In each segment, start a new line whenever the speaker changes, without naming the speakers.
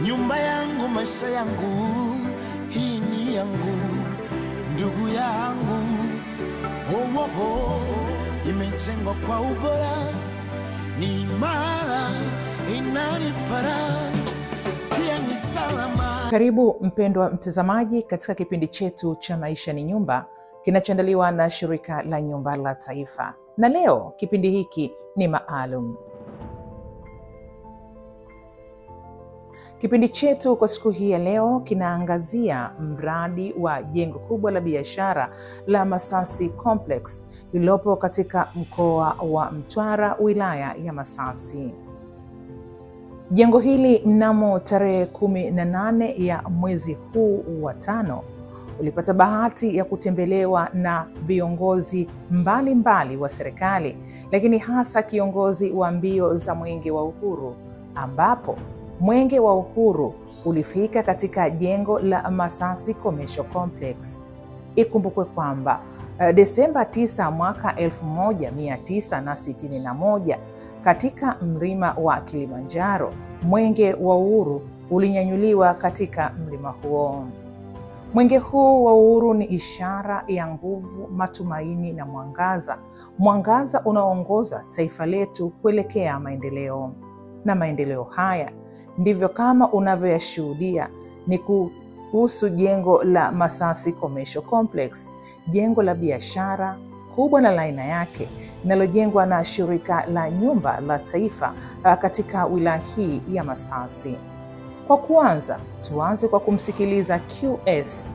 Nyumba yangu, maisha yangu, hii ni yangu, ndugu yangu. Oh, oh, oh. Imejengwa kwa ubora, ni imara, inanipara, pia ni salama.
Karibu mpendwa mtazamaji katika kipindi chetu cha Maisha ni Nyumba kinachoandaliwa na Shirika la Nyumba la Taifa. Na leo kipindi hiki ni maalum. Kipindi chetu kwa siku hii ya leo kinaangazia mradi wa jengo kubwa la biashara la Masasi Complex lililopo katika mkoa wa Mtwara, wilaya ya Masasi. Jengo hili mnamo tarehe 18 ya mwezi huu wa 5 ulipata bahati ya kutembelewa na viongozi mbalimbali wa serikali, lakini hasa kiongozi wa mbio za Mwenge wa Uhuru, ambapo Mwenge wa Uhuru ulifika katika jengo la Masasi Commercial Complex. Ikumbukwe kwamba Desemba 9 mwaka 1961 katika mlima wa Kilimanjaro, Mwenge wa Uhuru ulinyanyuliwa katika mlima huo. Mwenge huu wa uhuru ni ishara ya nguvu, matumaini na mwangaza. Mwangaza unaoongoza taifa letu kuelekea maendeleo. Na maendeleo haya ndivyo kama unavyoyashuhudia ni kuhusu jengo la Masasi Commercial Complex, jengo la biashara kubwa na la aina yake linalojengwa na Shirika la Nyumba la Taifa katika wilaya hii ya Masasi. Kwa kuanza, tuanze kwa kumsikiliza QS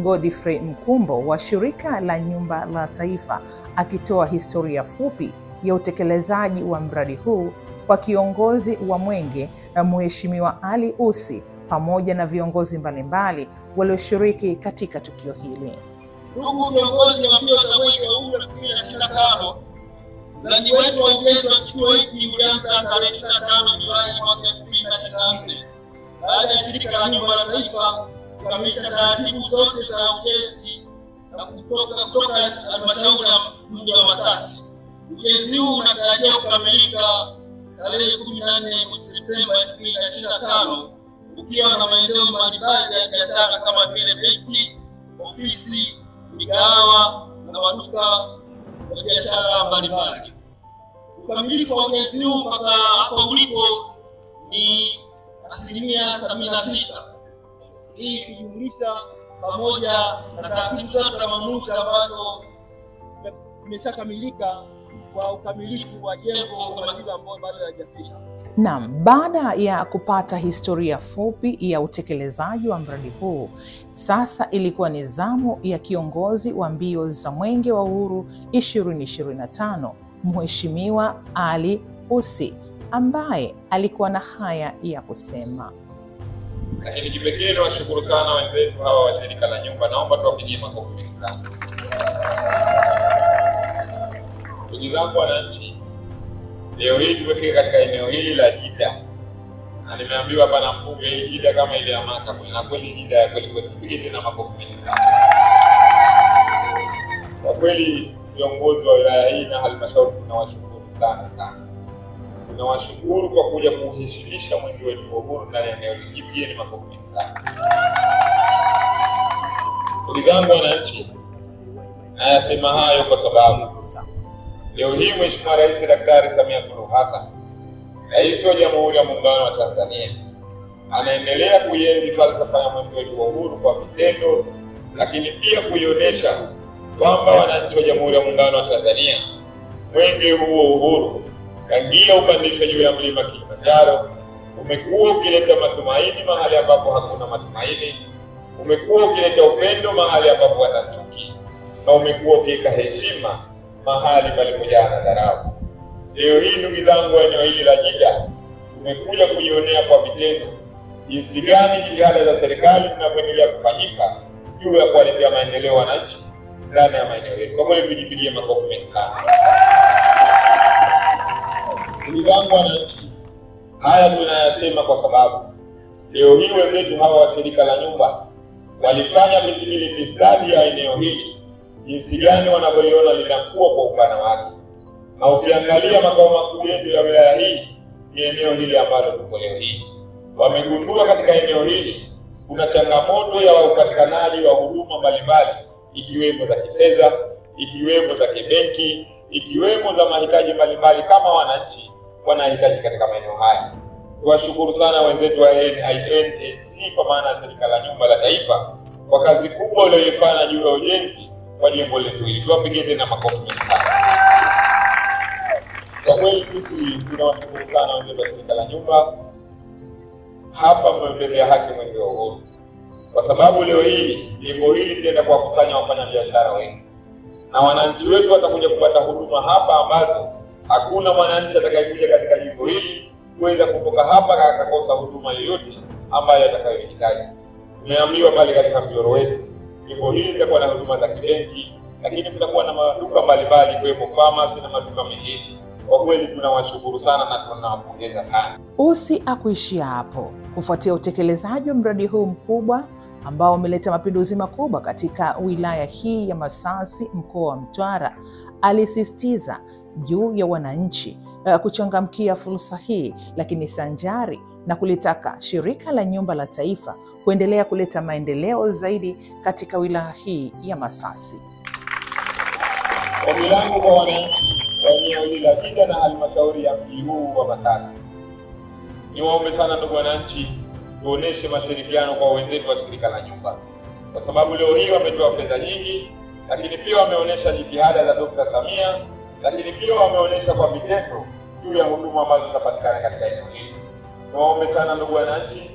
Godfrey Mkumbo wa Shirika la Nyumba la Taifa akitoa historia fupi ya utekelezaji wa mradi huu kwa kiongozi wa Mwenge na Mheshimiwa Ali Ussi pamoja na viongozi mbalimbali walioshiriki katika tukio hili.
Ndugu viongozi wa mbio za Mwenge wa Uhuru 2025, mradi wetu wa ujenzi wa kituo hiki ulianza tarehe 25 Julai mwaka 2024 baada ya Shirika la Nyumba la Taifa kukamilisha taratibu zote za ujenzi na kutoka halmashauri ya mji wa Masasi. Ujenzi huu unatarajiwa kukamilika tarehe 14 mwezi Septemba 2025 ukiwa na maendeleo mbalimbali ya biashara kama vile benki, ofisi, migahawa na maduka ya biashara mbalimbali. Ukamilifu wa ujenzi huu mpaka hapo ulipo ni 76%. Hii ikijumlisha pamoja na taratibu zote za manunuzi ambazo zimeshakamilika kwa ukamilifu wa jengo kwa majibu ambayo bado hayajafika.
Naam, baada ya kupata historia fupi ya utekelezaji wa mradi huu, sasa ilikuwa ni zamu ya kiongozi wa mbio za Mwenge wa Uhuru 2025, Mheshimiwa Ali Ussi, ambaye alikuwa na haya ya kusema.
Lakini kipekee nawashukuru sana wenzetu hawa wa Shirika la Nyumba, naomba tuwapigie makofi mengi sana. Ndugu zangu wananchi, leo hii tumefika katika eneo hili la Jida. Na nimeambiwa hapa na mbunge hii Jida kama ile ya Maka, na kweli Jida ya kweli kweli, tupige tena makofi mengi sana. Kwa kweli viongozi wa wilaya hii na halmashauri tunawashukuru sana sana. Tunawashukuru kwa kuja kuheshimisha Mwenge wetu wa Uhuru ndani ya eneo hili. Pigeni makofi mengi sana. Ndugu zangu wananchi, nayasema hayo kwa sababu leo hii Mheshimiwa Rais Daktari Samia Suluhu Hassan, Rais wa Jamhuri ya Muungano wa Tanzania, anaendelea kuienzi falsafa ya Mwenge wetu wa Uhuru kwa vitendo, lakini pia kuionyesha kwamba wananchi wa Jamhuri ya Muungano wa Tanzania, Mwenge huu wa Uhuru tangia upandishwe juu ya mlima Kilimanjaro umekuwa ukileta matumaini mahali ambapo hakuna matumaini, umekuwa ukileta upendo mahali ambapo wanachuki, na umekuwa ukiweka heshima mahali palipojaa na dharau. Leo hii ndugu zangu, eneo hili la Jida tumekuja kujionea kwa vitendo jinsi gani jitihada za serikali zinavyoendelea kufanyika juu ya kuwaletea maendeleo wananchi ndani ya maeneo yetu. Kwa kweli tujipigie makofi mengi sana. Ndugu zangu wananchi, haya tunayasema kwa sababu leo hii wenzetu hawa wa Shirika la Nyumba walifanya feasibility study ya eneo hili, jinsi gani wanavyoliona linakuwa kwa upana wake. Na ukiangalia makao makuu yetu ya wilaya hii ni eneo hili ambalo tuko leo hii. wamegundua katika eneo hili kuna changamoto ya upatikanaji wa huduma mbalimbali, ikiwemo za kifedha, ikiwemo za kibenki, ikiwemo za mahitaji mbalimbali kama wananchi wanahitaji katika maeneo haya. Tuwashukuru sana wenzetu wa NHC kwa maana shirika la nyumba la taifa kwa kazi kubwa walioifanya juu ya ujenzi wa jengo letu hili. Tuwapigie tena makofi mengi sana. Kwa kweli sisi tunawashukuru sana wenzetu wa shirika la nyumba. Hapa mmebebea haki mwenge wa uhuru, kwa sababu leo hii jengo hili litaenda kuwakusanya wafanyabiashara wengi, na wananchi wetu watakuja kupata huduma hapa ambazo hakuna mwananchi atakayekuja katika jengo hili kuweza kutoka hapa akakosa huduma yoyote ambayo atakayohitaji. Tumeambiwa pale katika mjoro wetu jengo hili litakuwa na huduma za kibenki, lakini kutakuwa na maduka mbalimbali ikiwemo pharmacy na maduka mengine. Kwa kweli tunawashukuru sana na tunawapongeza sana.
Ussi hakuishia hapo. Kufuatia utekelezaji wa mradi huu mkubwa ambao umeleta mapinduzi makubwa katika wilaya hii ya Masasi, mkoa wa Mtwara, alisisitiza juu ya wananchi kuchangamkia fursa hii, lakini sanjari na kulitaka shirika la nyumba la taifa kuendelea kuleta maendeleo zaidi katika wilaya hii ya Masasi.
Ombi langu kwa wananchi wa eneo hili la Jinja na halmashauri ya mji huu wa Masasi, niwaombe sana ndugu wananchi, tuoneshe mashirikiano kwa wenzetu wa shirika la nyumba, kwa sababu leo hii wametoa fedha nyingi, lakini pia wameonesha jitihada za Dr. Samia, lakini pia wameonesha kwa vitendo juu ya huduma ambazo zinapatikana katika eneo hili. Niwaombe sana ndugu wananchi,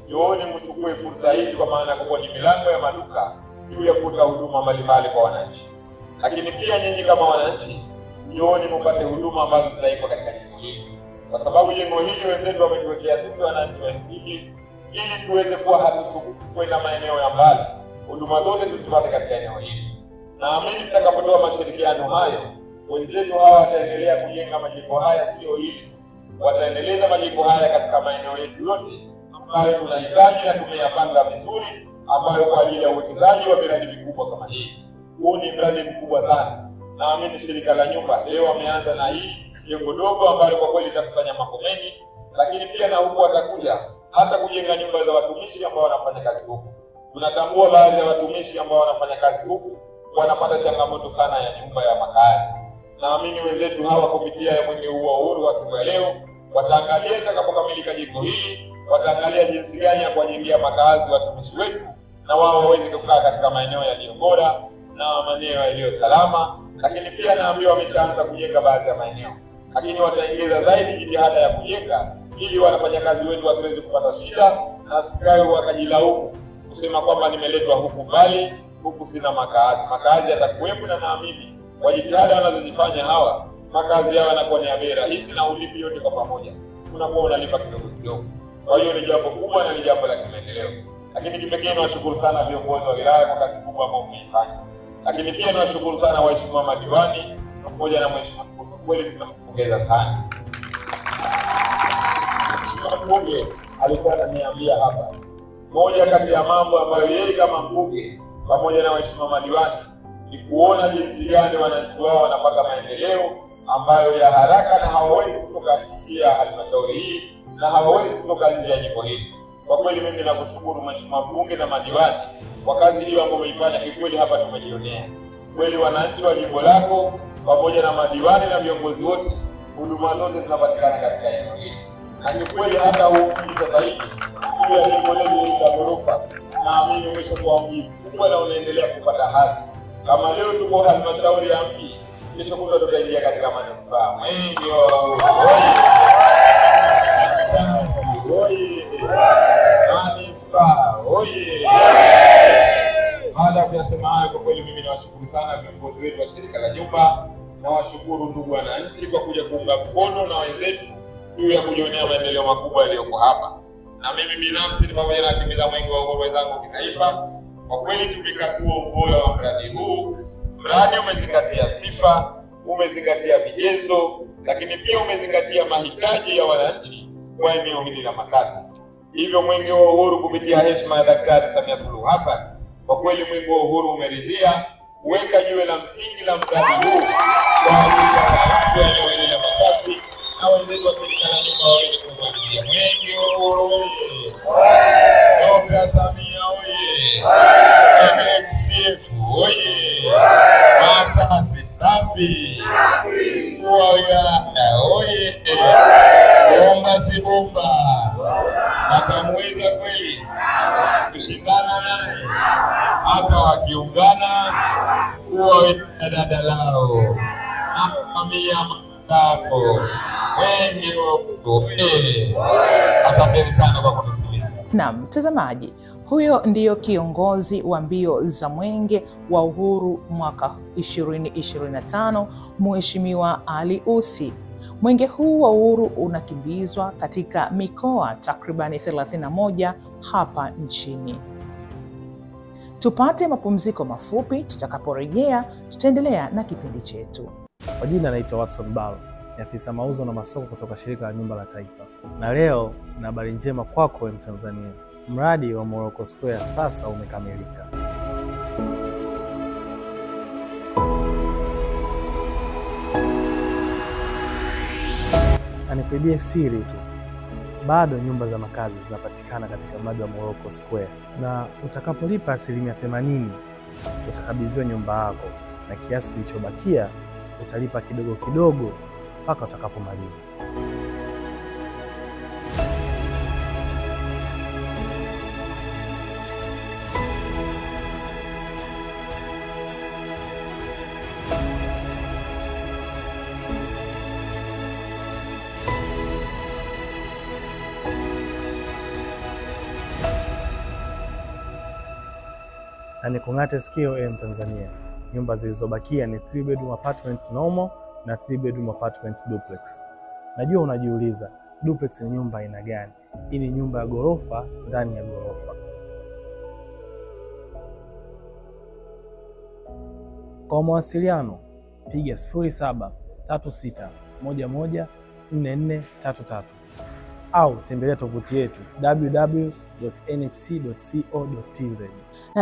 njooni mchukue fursa hii, kwa maana kwa ni milango ya maduka juu ya kutoa huduma mbalimbali kwa wananchi. Lakini pia nyinyi kama wananchi, njooni mpate huduma ambazo zinaiko katika jengo hili, kwa sababu jengo hili wenzetu wametuwekea sisi wananchi wa hili ili tuweze kuwa hatusumbuki kwenda maeneo ya mbali, huduma zote tuzipate katika eneo hili. Naamini tutakapotoa mashirikiano hayo, wenzetu hawa wataendelea kujenga majengo haya, sio hili, wataendeleza majengo haya katika maeneo yetu yote ambayo tunahitaji na tumeyapanga vizuri, ambayo kwa ajili ya uwekezaji wa miradi mikubwa kama hii. Huu ni mradi mkubwa sana. Naamini shirika la nyumba leo wameanza na hii jengo dogo ambayo kwa kweli itakusanya mambo mengi, lakini pia na huku watakuja hata kujenga nyumba za watumishi ambao wanafanya kazi huku. Tunatambua baadhi ya watumishi ambao wanafanya kazi huku wanapata changamoto sana ya nyumba ya makazi. Naamini wenzetu hawa kupitia mwenge huu wa uhuru wa siku ya leo wataangalia itakapokamilika jengo hili, wataangalia jinsi gani ya kuwajengea makazi watumishi wetu, na wao waweze kukaa katika maeneo yaliyo bora na maeneo yaliyo salama. Lakini pia naambiwa wameshaanza kujenga baadhi ya maeneo, lakini wataongeza zaidi jitihada ya kujenga ili wanafanyakazi wetu wasiweze kupata shida na sikae wakajilaumu kusema kwamba nimeletwa huku mbali, huku sina makazi. Makazi yatakuwepo, na naamini kwa jitihada wanazozifanya hawa, makazi yao yanakuwa ni ya bei rahisi na ulipi yote kwa pamoja unakuwa unalipa kidogo kidogo. Kwa hiyo ni jambo kubwa na ni jambo la kimaendeleo. Lakini kipekee nawashukuru sana viongozi wa wilaya kwa kazi kubwa ambayo mmeifanya. Lakini pia nawashukuru sana waheshimiwa madiwani pamoja na mheshimiwa mkuu, kweli tunampongeza sana. Mheshimiwa mbunge alikuwa ananiambia hapa, moja kati ya mambo ambayo yeye kama mbunge pamoja na waheshimiwa madiwani ni kuona jinsi gani wananchi wao wanapata maendeleo ambayo ya haraka na hawawezi kutoka nje ya halmashauri hii na hawawezi kutoka nje ya jimbo hili. Kwa kweli mimi nakushukuru mheshimiwa mbunge na madiwani kwa kazi hiyo ambayo umeifanya. Kikweli hapa tumejionea kweli wananchi wa jimbo lako pamoja na madiwani na viongozi wote, huduma zote zinapatikana katika eneo hili. Na kikweli hata huu mji sasa hivi juu ya jengo letu la ghorofa, naamini umeshakuwa mji mkubwa na unaendelea kupata hadhi. Kama leo tuko halmashauri ya mji, kesho kutwa tutaingia katika manispaa. Mwenge manispaa oye! Baada ya kuyasema hayo, kwa kweli mimi nawashukuru sana viongozi wetu wa shirika la nyumba, na washukuru ndugu wananchi kwa kuja kuunga mkono na wenzetu juu ya kujionea maendeleo makubwa yaliyoko hapa. Na mimi binafsi ni pamoja na kimila mwenge wa uhuru wenzangu kitaifa, kwa kweli tumekatua ubora wa mradi huu. Mradi umezingatia sifa, umezingatia vigezo, lakini pia umezingatia mahitaji ya wananchi kwa eneo hili la Masasi. Hivyo mwenge wa uhuru kupitia heshima ya Daktari Samia Suluhu Hassan, kwa kweli mwenge wa uhuru umeridhia kuweka jiwe la msingi la mradi huu kwa ajili ya wananchi wa eneo hili la Masasi, na wenzetu wa serikali ya nyumba waweze kumwagilia. Mwenge wa Uhuru oye! Dr. Samia oye! MXF oye! Masasi safi! Kwa wilaya oye! Bomba si bomba! Atamweza kweli kushindana naye, hata wakiungana kuwa dada lao amia mtako wengi wako. Asanteni sana kwa kunisikiliza.
Na mtazamaji, huyo ndiyo kiongozi wa mbio za Mwenge wa Uhuru mwaka 2025, Mheshimiwa Ali Ussi. Mwenge huu wa uhuru unakimbizwa katika mikoa takribani 31 hapa nchini. Tupate mapumziko mafupi, tutakaporejea tutaendelea na kipindi chetu.
Kwa jina naitwa Watson Balo, ni afisa mauzo na masoko kutoka Shirika la Nyumba la Taifa. Na leo na habari njema kwako Mtanzania. Mradi wa Morocco Square sasa umekamilika. Nikuibie siri tu, bado nyumba za makazi zinapatikana katika mradi wa Morocco Square, na utakapolipa 80% utakabidhiwa nyumba yako, na kiasi kilichobakia utalipa kidogo kidogo mpaka utakapomaliza. Na nikung'ate sikio Mtanzania, nyumba zilizobakia ni 3 bedroom apartment normal na 3 bedroom apartment duplex. Najua unajiuliza, duplex ni nyumba aina gani? Hii ni nyumba ya ghorofa ndani ya ghorofa. Kwa mawasiliano piga 0736114433 au tembelea tovuti yetu www.nhc.co.tz.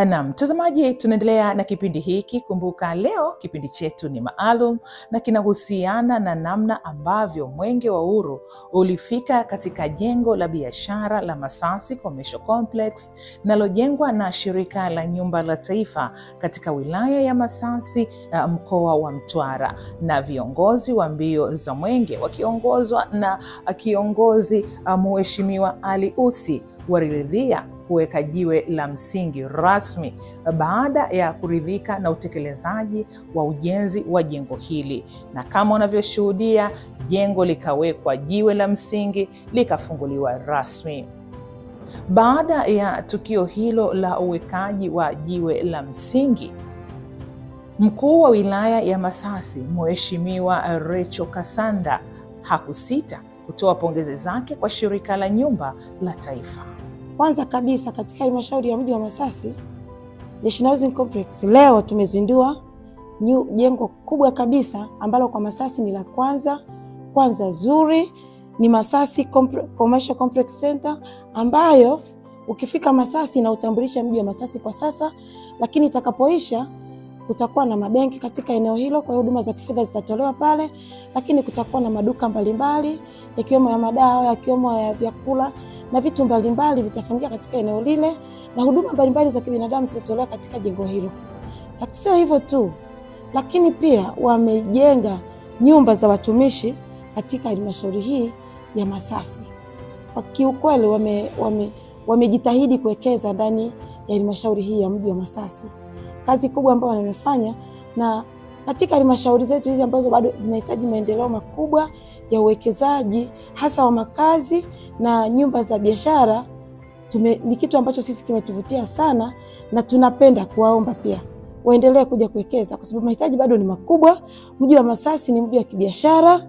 Na mtazamaji, tunaendelea na kipindi hiki. Kumbuka leo kipindi chetu ni maalum na kinahusiana na namna ambavyo Mwenge wa Uhuru ulifika katika jengo la biashara la Masasi Commercial Complex linalojengwa na Shirika la Nyumba la Taifa katika wilaya ya Masasi, mkoa wa Mtwara, na viongozi wa mbio za Mwenge wakiongozwa na kiongozi Mheshimiwa Ali Ussi waliridhia kuweka jiwe la msingi rasmi baada ya kuridhika na utekelezaji wa ujenzi wa jengo hili. Na kama unavyoshuhudia, jengo likawekwa jiwe la msingi, likafunguliwa rasmi. Baada ya tukio hilo la uwekaji wa jiwe la msingi, mkuu wa wilaya ya Masasi Mheshimiwa Rachel Kasanda hakusita kutoa pongezi zake kwa Shirika la Nyumba la Taifa.
Kwanza kabisa, katika halmashauri ya mji wa Masasi National Housing Complex leo tumezindua jengo kubwa kabisa ambalo kwa Masasi ni la kwanza zuri, ni Masasi Commercial Complex Center, ambayo ukifika Masasi na utambulisha mji wa Masasi kwa sasa, lakini itakapoisha kutakuwa na mabenki katika eneo hilo, kwa huduma za kifedha zitatolewa pale, lakini kutakuwa na maduka mbalimbali yakiwemo ya madawa, yakiwemo ya vyakula na vitu mbalimbali vitafanyika katika eneo lile, na huduma mbalimbali za kibinadamu zitatolewa katika jengo hilo. Lakini sio hivyo tu, lakini pia wamejenga nyumba za katika halmashauri hii ya Masasi. Kwa kiukweli wamejitahidi kuwekeza ndani ya halmashauri hii ya mji wa Masasi. Kazi kubwa ambayo wamefanya, na katika halmashauri zetu hizi ambazo bado zinahitaji maendeleo makubwa ya uwekezaji hasa wa makazi na nyumba za biashara, ni kitu ambacho sisi kimetuvutia sana, na tunapenda kuwaomba pia waendelee kuja kuwekeza kwa sababu mahitaji bado ni makubwa. Mji wa Masasi ni mji wa kibiashara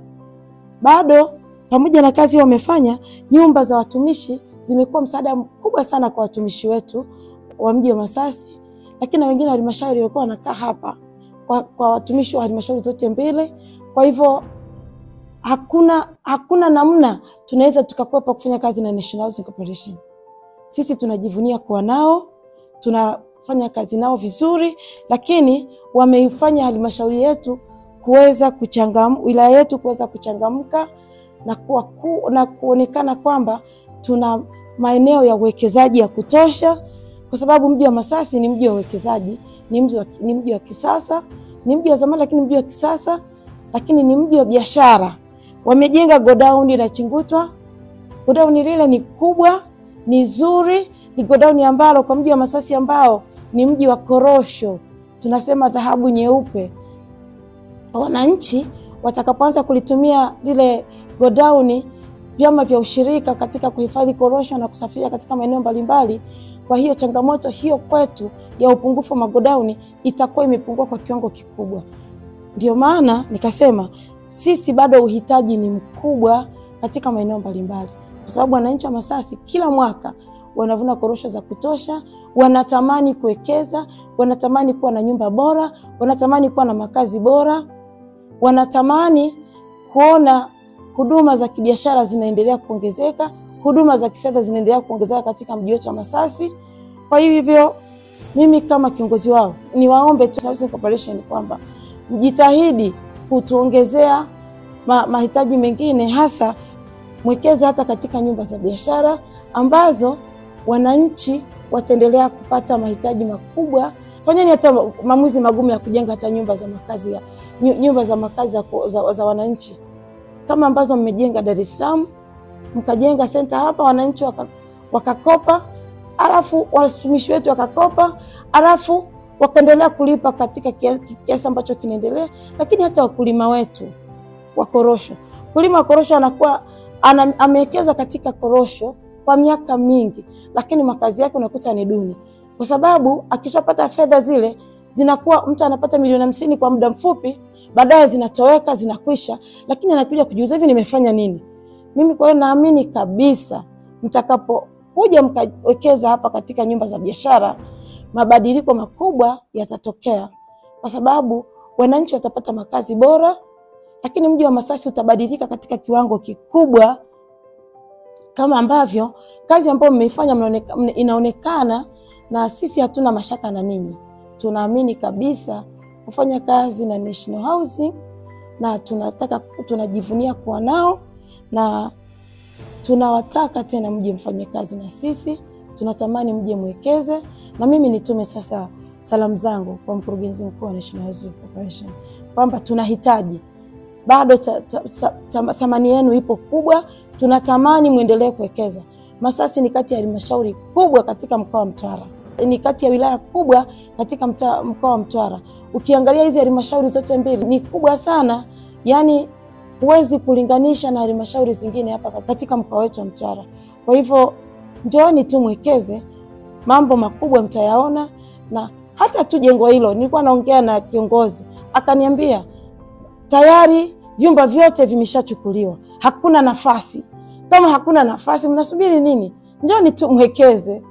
bado. Pamoja na kazi wamefanya, nyumba za watumishi zimekuwa msaada mkubwa sana kwa watumishi wetu wa mji wa Masasi, lakini na wengine wa halmashauri walikuwa wanakaa hapa kwa watumishi wa halmashauri zote mbili. Kwa hivyo hakuna namna tunaweza tukakwepa kufanya kazi na National Housing Corporation. Sisi tunajivunia kuwa nao, tunafanya kazi nao vizuri, lakini wameifanya halmashauri yetu kuweza wilaya yetu kuweza kuchangamka na kuonekana kwamba tuna maeneo ya uwekezaji ya kutosha, kwa sababu mji wa Masasi ni mji wa uwekezaji, ni mji wa kisasa, ni mji wa zamani lakini mji wa kisasa, lakini ni mji wa biashara. Wamejenga godown la Chingutwa. Godown lile ni kubwa, ni zuri, ni godown ambalo kwa mji wa Masasi ambao ni mji wa korosho, tunasema dhahabu nyeupe. Wananchi watakapoanza kulitumia lile godown, vyama vya ushirika katika kuhifadhi korosho na kusafirisha katika maeneo mbalimbali, kwa hiyo changamoto hiyo kwetu ya upungufu wa magodown itakuwa imepungua kwa kiwango kikubwa. Ndio maana nikasema sisi bado uhitaji ni mkubwa katika maeneo mbalimbali, kwa sababu wananchi wa Masasi kila mwaka wanavuna korosho za kutosha, wanatamani kuwekeza, wanatamani kuwa na nyumba bora, wanatamani kuwa na makazi bora, wanatamani kuona huduma za kibiashara zinaendelea kuongezeka, huduma za kifedha zinaendelea kuongezeka katika mji wetu wa Masasi. Kwa hivyo mimi kama kiongozi wao niwaombe tu Housing Corporation kwamba mjitahidi kutuongezea mahitaji mengine, hasa mwekeze hata katika nyumba za biashara ambazo wananchi wataendelea kupata mahitaji makubwa. Fanyeni hata maamuzi magumu ya kujenga hata nyumba za makazi za wananchi, kama ambazo mmejenga Dar es Salaam, mkajenga center hapa, wananchi wakakopa, alafu watumishi wetu wakakopa, alafu wakaendelea kulipa katika kiasi ambacho kinaendelea. Lakini hata wakulima wetu wa korosho, kulima wa korosho anakuwa amewekeza katika korosho kwa miaka mingi, lakini makazi yake unakuta ni duni, kwa sababu akishapata fedha zile zinakuwa mtu anapata milioni 50 kwa muda mfupi, baadaye zinatoweka, zinakwisha, lakini anakuja kujiuliza, hivi nimefanya nini mimi? Kwa hiyo naamini kabisa mtakapokuja mkawekeza hapa katika nyumba za biashara, mabadiliko makubwa yatatokea, kwa sababu wananchi watapata makazi bora, lakini mji wa Masasi utabadilika katika kiwango kikubwa, kama ambavyo kazi ambayo mmeifanya inaonekana, na sisi hatuna mashaka na ninyi. Tunaamini kabisa kufanya kazi na National Housing, na tunajivunia kuwa nao, na tunawataka tena mje mfanye kazi na sisi. Tunatamani mje mwekeze, na mimi nitume sasa salamu zangu kwa mkurugenzi mkuu wa National Housing Corporation kwamba tunahitaji bado thamani yenu ipo kubwa, tunatamani muendelee kuwekeza. Masasi ni kati ya halmashauri kubwa katika mkoa wa Mtwara, ni kati ya wilaya kubwa katika mkoa wa Mtwara. Ukiangalia hizi halmashauri zote mbili ni kubwa sana, yani huwezi kulinganisha na halmashauri zingine hapa katika mkoa wetu wa Mtwara. Kwa hivyo njooni tu mwekeze, mambo makubwa mtayaona. Na hata tu jengo hilo, nilikuwa naongea na kiongozi akaniambia tayari vyumba vyote vimeshachukuliwa, hakuna nafasi. Kama hakuna nafasi, mnasubiri nini? Njooni tu mwekeze.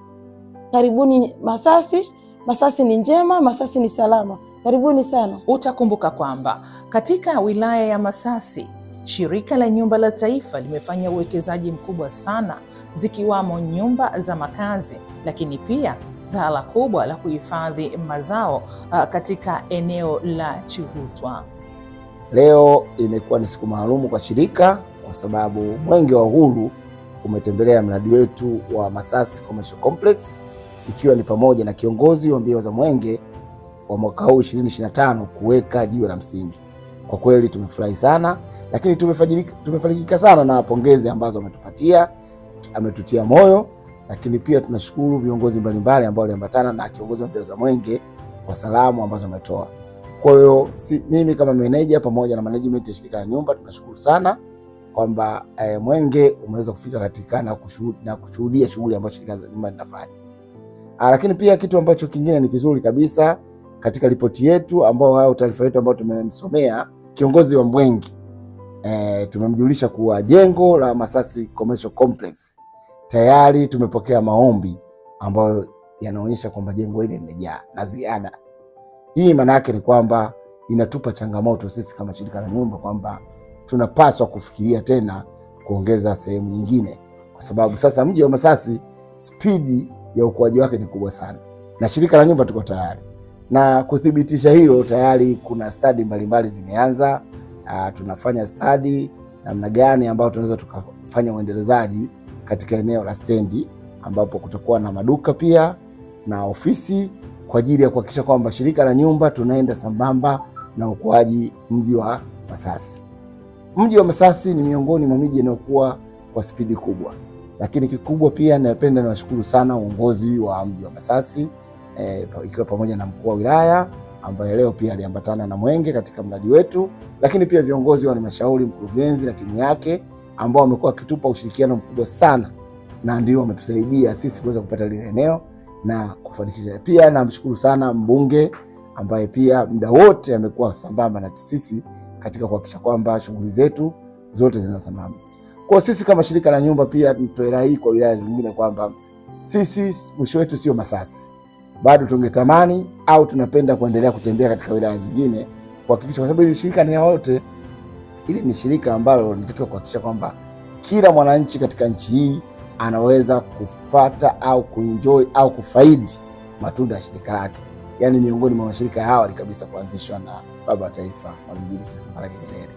Karibuni Masasi. Masasi ni njema, Masasi ni salama. Karibuni sana.
Utakumbuka kwamba katika wilaya ya Masasi, Shirika la Nyumba la Taifa limefanya uwekezaji mkubwa sana, zikiwamo nyumba za makazi, lakini pia ghala kubwa la kuhifadhi mazao katika eneo la Chingutwa.
Leo imekuwa ni siku maalumu kwa shirika, kwa sababu Mwenge wa Uhuru umetembelea mradi wetu wa Masasi Commercial Complex, ikiwa ni pamoja na kiongozi wa mbio za Mwenge wa mwaka huu 2025 kuweka jiwe la msingi. Kwa kweli tumefurahi sana, lakini tumefarijika sana na pongezi ambazo ametutia moyo, lakini pia tunashukuru viongozi mbalimbali ambao waliambatana na kiongozi wa mbio za Mwenge kwa salamu ambazo ametoa. Kwa hiyo mimi kama manager pamoja na management ya shirika la nyumba tunashukuru sana kwamba Mwenge umeweza kufika katika na kushuhudia shughuli ambazo shirika la nyumba linafanya. Lakini pia kitu ambacho kingine ni kizuri kabisa katika ripoti yetu au taarifa yetu ambayo tumemsomea kiongozi wa Mwenge, tumemjulisha kuwa jengo la Masasi Commercial Complex tayari tumepokea maombi ambayo yanaonyesha kwamba jengo hili limejaa na ziada. Hii maana yake ni kwamba inatupa changamoto sisi kama shirika la nyumba kwamba tunapaswa kufikiria tena kuongeza sehemu nyingine, kwa sababu sasa mji wa Masasi spidi ya ukuaji wake ni kubwa sana, na shirika la nyumba tuko tayari. Na kuthibitisha hilo, tayari kuna study mbalimbali zimeanza. Tunafanya study namna gani ambayo tunaweza tukafanya uendelezaji katika eneo la stendi, ambapo kutakuwa na maduka pia na ofisi kwa ajili ya kuhakikisha kwamba shirika la nyumba tunaenda sambamba na ukuaji mji wa Masasi. Mji wa Masasi ni miongoni mwa miji inayokuwa kwa spidi kubwa, lakini kikubwa pia napenda niwashukuru sana uongozi wa mji wa Masasi ikiwa pamoja na mkuu wa wilaya ambaye leo pia aliambatana na Mwenge katika mradi wetu, lakini pia viongozi wa halmashauri, mkurugenzi na timu yake ambao wamekuwa wakitupa ushirikiano mkubwa sana, na ndio wametusaidia sisi kuweza kupata lile eneo na kufanikisha. Pia namshukuru sana mbunge ambaye pia muda wote amekuwa sambamba na sisi katika kuhakikisha kwamba shughuli zetu zote zinasimama. Kwa sisi kama shirika la nyumba pia nitoe rai kwa wilaya zingine kwamba sisi mwisho wetu sio Masasi. Bado tungetamani au tunapenda kuendelea kutembea katika wilaya zingine kuhakikisha, kwa sababu hili shirika ni wote. Hili ni shirika ambalo linatakiwa kuhakikisha kwamba kila mwananchi katika nchi hii anaweza kupata au kuenjoy au kufaidi matunda ya shirika lake. Yaani miongoni mwa mashirika ya awali kabisa kuanzishwa na baba wa taifa Mwalimu Julius Kambarage Nyerere.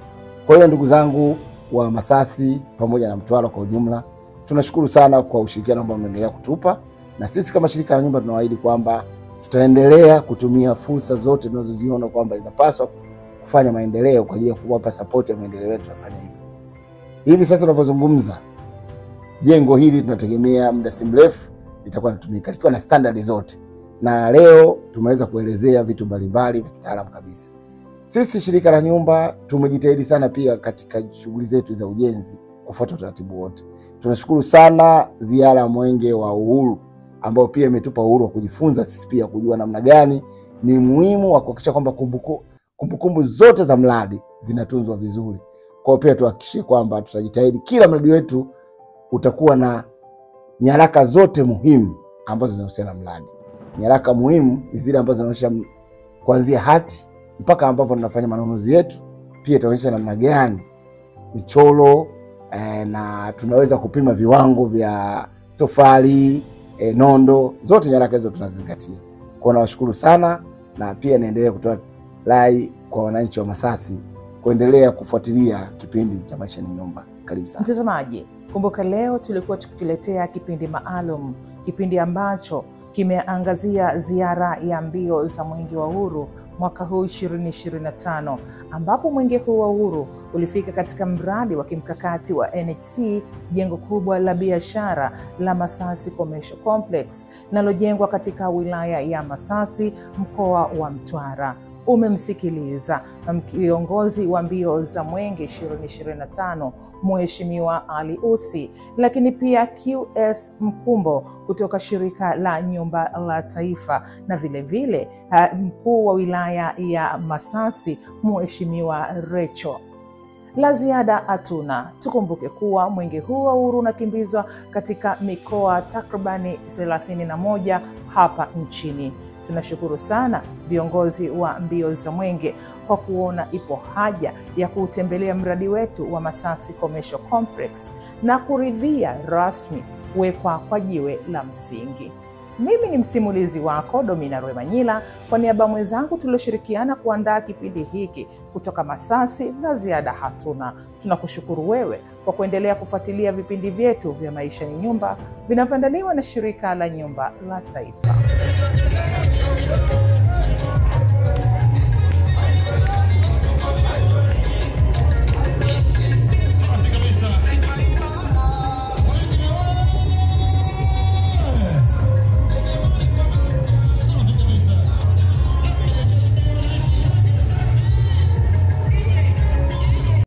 Kwa hiyo ndugu zangu wa Masasi pamoja na Mtwara kwa ujumla, tunashukuru sana kwa ushirikiano ambao mmeendelea kutupa, na sisi kama shirika la nyumba tunawaahidi kwamba tutaendelea kutumia fursa zote tunazoziona kwamba zinapaswa kufanya maendeleo kwa ajili ya kuwapa support ya maendeleo yetu. Tunafanya hivyo. Hivi sasa tunavyozungumza, jengo hili tunategemea muda si mrefu litakuwa linatumika likiwa na standard zote, na leo tumeweza kuelezea vitu mbalimbali vya kitaalamu kabisa. Sisi shirika la nyumba tumejitahidi sana pia katika shughuli zetu za ujenzi kufuata utaratibu wote. Tunashukuru sana ziara ya Mwenge wa Uhuru ambao pia imetupa uhuru wa kujifunza sisi pia kujua namna gani ni muhimu wa kuhakikisha kwamba kumbukumbu zote za mradi zinatunzwa vizuri. Kwa hiyo pia tuhakikishe kwamba tutajitahidi kila mradi wetu utakuwa na nyaraka zote muhimu ambazo zinahusiana na mradi. Nyaraka muhimu ni zile ambazo zinaonyesha kuanzia hati mpaka ambapo tunafanya manunuzi yetu. Pia itaonyesha namna gani michoro na tunaweza kupima viwango vya tofali, nondo, zote nyaraka hizo tunazingatia. Kwa nawashukuru sana, na pia naendelea kutoa rai kwa wananchi wa Masasi kuendelea kufuatilia kipindi cha Maisha ni Nyumba. Karibu sana
mtazamaji. Kumbuka leo tulikuwa tukiletea kipindi maalum, kipindi ambacho kimeangazia ziara ya mbio za Mwenge wa Uhuru mwaka huu 2025, ambapo Mwenge huu wa Uhuru ulifika katika mradi wa kimkakati wa NHC, jengo kubwa la biashara la Masasi Commercial Complex linalojengwa katika wilaya ya Masasi, mkoa wa Mtwara. Umemsikiliza kiongozi wa mbio za Mwenge 2025 Mheshimiwa Ali Usi, lakini pia QS Mkumbo kutoka shirika la nyumba la taifa, na vile vile mkuu wa wilaya ya Masasi Mheshimiwa Recho. La ziada hatuna. Tukumbuke kuwa Mwenge huu wa Uhuru unakimbizwa katika mikoa takribani 31 hapa nchini. Tunashukuru sana viongozi wa mbio za Mwenge kwa kuona ipo haja ya kuutembelea mradi wetu wa Masasi Commercial Complex na kuridhia rasmi wekwa kwa jiwe la msingi. Mimi ni msimulizi wako Domina Rwemanyila, kwa niaba mwenzangu tulioshirikiana kuandaa kipindi hiki kutoka Masasi. La ziada hatuna. Tunakushukuru wewe kwa kuendelea kufuatilia vipindi vyetu vya Maisha ni Nyumba vinavyoandaliwa na shirika la nyumba la taifa.